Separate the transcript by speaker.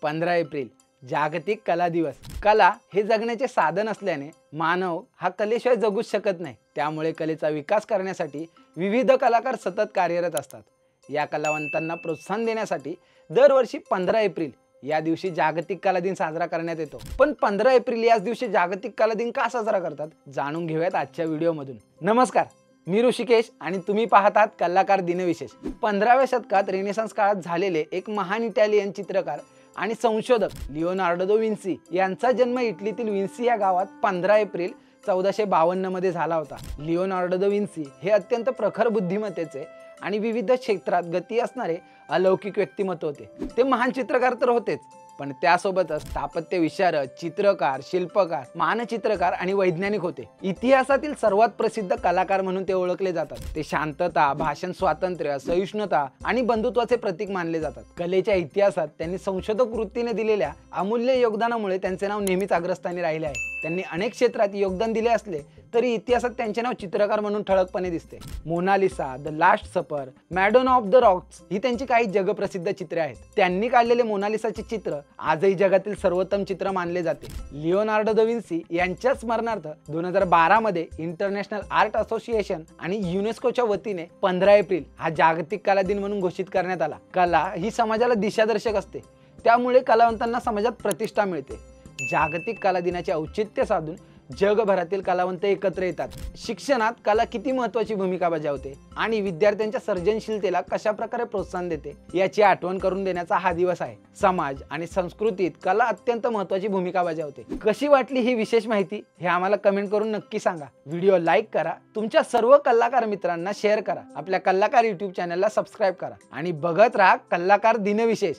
Speaker 1: 15 April जागतिक कला दिवस। कला हे जगण्याचे साधन असल्याने मानव हा कलेशिवाय जगूच शकत नाही। त्यामुळे कलेचा विकास करण्यासाठी विविध कलाकार सतत कार्यरत असतात। या कलावंतांना प्रोत्साहन देण्यासाठी दरवर्षी 15 एप्रिल या दिवशी जागतिक कला दिन साजरा करण्यात येतो। पण 15 एप्रिल याच दिवशी जागतिक कला दिन का साजरा करतात जाणून घेऊयात आजच्या व्हिडिओमधून। नमस्कार, मी ऋषिकेश आणि तुम्ही पाहतात कलाकार दिनविशेष। 15व्या शतकात रेनेसान्स काळात झालेले एक महान इटालियन चित्रकार आणि संशोधक लिओनार्डो दा विन्सी यांचा जन्म इटलीतील विन्सी या गावात 15 एप्रिल 1452 मध्ये झाला होता। लिओनार्डो दा विन्सी हे अत्यंत प्रखर बुद्धिमत्तेचे आणि विविध क्षेत्रात गती असणारे अलौकिक व्यक्तिमत्व होते। ते महान चित्रकार तर होतेच, पण त्यासोबतच स्थापत्य विशारद, चित्रकार, शिल्पकार, मानचित्रकार आणि वैज्ञानिक होते। इतिहासातील सर्वात प्रसिद्ध कलाकार म्हणून ते ओळखले जातात। ते शांतता, भाषण स्वातंत्र्य, सहिष्णुता आणि बंधुत्वाचे प्रतीक मानले जातात। कलेच्या इतिहासात त्यांनी संशोधक वृत्तीने दिलेल्या अमूल्य योगदानामुळे त्यांचे नाव नेहमीच अग्रस्थानी राहिले आहे। त्यांनी अनेक क्षेत्रात योगदान दिले असले तरी इतिहासात त्यांचे नाव चित्रकार म्हणून ठळकपणे दिसते। मोनालिसा, द लास्ट सपर, मॅडोना ऑफ द रॉक्स ही त्यांची काही जगप्रसिद्ध चित्रे आहेत। त्यांनी काढलेले मोनालिसाचे चित्र आजही जगातील सर्वोत्तम चित्र मानले जाते। लिओनार्डो दा विन्सी यांच्या स्मरणार्थ 2012 मध्ये इंटरनॅशनल आर्ट असोसिएशन आणि युनेस्कोच्या वतीने 15 एप्रिल हा जागतिक कला दिन म्हणून घोषित करण्यात आला। कला ही समाजाला दिशादर्शक असते, त्यामुळे कलावंतांना समाजात प्रतिष्ठा मिळते। जागतिक कला दिनाचे औचित्य साधून जगभरातील कलावंत एकत्र येतात। शिक्षणात कला किती महत्त्वाची भूमिका बजावते आणि विद्यार्थ्यांच्या सर्जनशीलतेला कशा प्रकारे प्रोत्साहन देते याची आठवण करून देण्याचा हा दिवस आहे। समाज आणि संस्कृतीत कला अत्यंत महत्त्वाची भूमिका बजावते। कशी वाटली ही विशेष माहिती हे आम्हाला कमेंट करून नक्की सांगा। व्हिडिओ लाईक करा, तुमच्या सर्व कलाकार मित्रांना शेअर करा, आपल्या कलाकार YouTube चॅनलला सबस्क्राइब करा आणि बघत राहा कलाकार दिनविशेष।